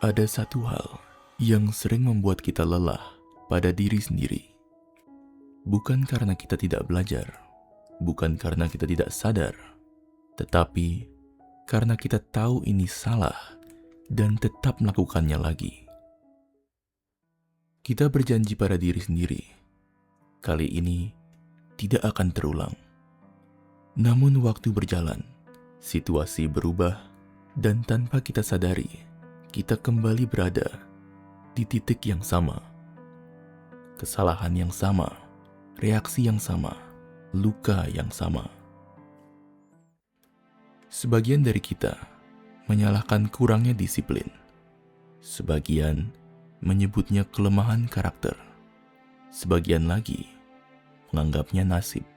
Ada satu hal yang sering membuat kita lelah pada diri sendiri. Bukan karena kita tidak belajar, bukan karena kita tidak sadar, tetapi karena kita tahu ini salah dan tetap melakukannya lagi. Kita berjanji pada diri sendiri, kali ini tidak akan terulang. Namun waktu berjalan, situasi berubah, dan tanpa kita sadari, kita kembali berada di titik yang sama. Kesalahan yang sama, reaksi yang sama, luka yang sama. Sebagian dari kita menyalahkan kurangnya disiplin. Sebagian menyebutnya kelemahan karakter. Sebagian lagi menganggapnya nasib.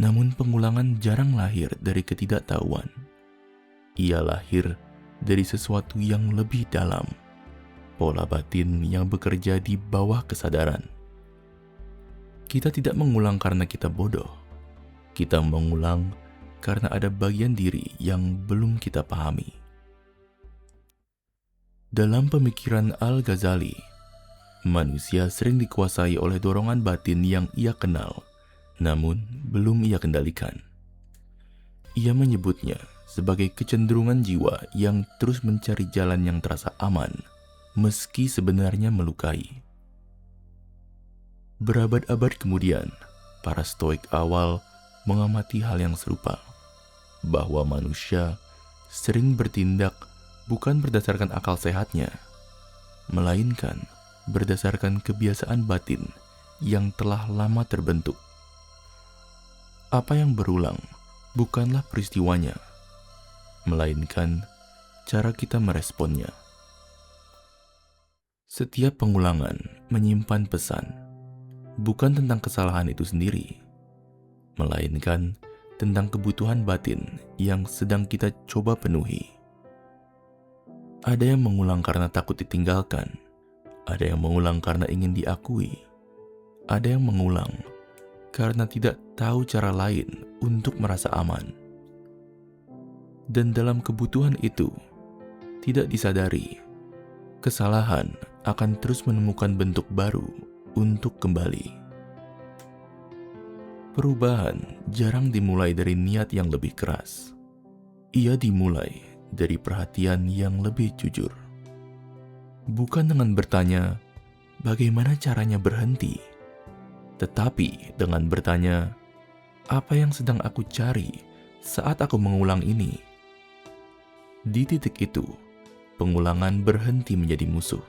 Namun pengulangan jarang lahir dari ketidaktahuan. Ia lahir dari sesuatu yang lebih dalam, pola batin yang bekerja di bawah kesadaran. Kita tidak mengulang karena kita bodoh. Kita mengulang karena ada bagian diri yang belum kita pahami. Dalam pemikiran Al-Ghazali, manusia sering dikuasai oleh dorongan batin yang ia kenal, namun belum ia kendalikan. Ia menyebutnya sebagai kecenderungan jiwa yang terus mencari jalan yang terasa aman, meski sebenarnya melukai. Berabad-abad kemudian, para Stoik awal mengamati hal yang serupa, bahwa manusia sering bertindak bukan berdasarkan akal sehatnya, melainkan berdasarkan kebiasaan batin yang telah lama terbentuk. Apa yang berulang bukanlah peristiwanya, melainkan cara kita meresponnya. Setiap pengulangan menyimpan pesan, bukan tentang kesalahan itu sendiri, melainkan tentang kebutuhan batin yang sedang kita coba penuhi. Ada yang mengulang karena takut ditinggalkan, ada yang mengulang karena ingin diakui, ada yang mengulang karena tidak tahu cara lain untuk merasa aman. Dan dalam kebutuhan itu, tidak disadari, kesalahan akan terus menemukan bentuk baru untuk kembali. Perubahan jarang dimulai dari niat yang lebih keras. Ia dimulai dari perhatian yang lebih jujur. Bukan dengan bertanya, bagaimana caranya berhenti? Tetapi dengan bertanya, apa yang sedang aku cari saat aku mengulang ini? Di titik itu, pengulangan berhenti menjadi musuh.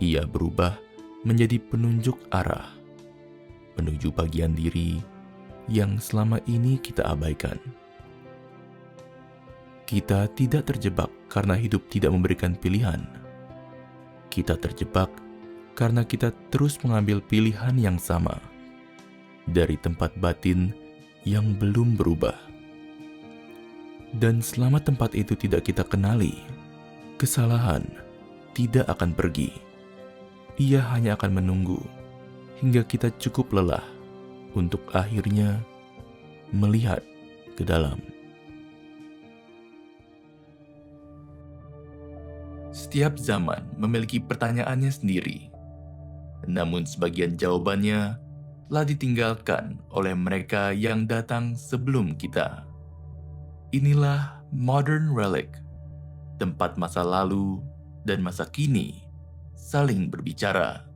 Ia berubah menjadi penunjuk arah, menuju bagian diri yang selama ini kita abaikan. Kita tidak terjebak karena hidup tidak memberikan pilihan. Kita terjebak karena kita terus mengambil pilihan yang sama dari tempat batin yang belum berubah. Dan selama tempat itu tidak kita kenali, kesalahan tidak akan pergi. Ia hanya akan menunggu hingga kita cukup lelah untuk akhirnya melihat ke dalam. Setiap zaman memiliki pertanyaannya sendiri, namun sebagian jawabannya telah ditinggalkan oleh mereka yang datang sebelum kita. Inilah Modern Relic, tempat masa lalu dan masa kini saling berbicara.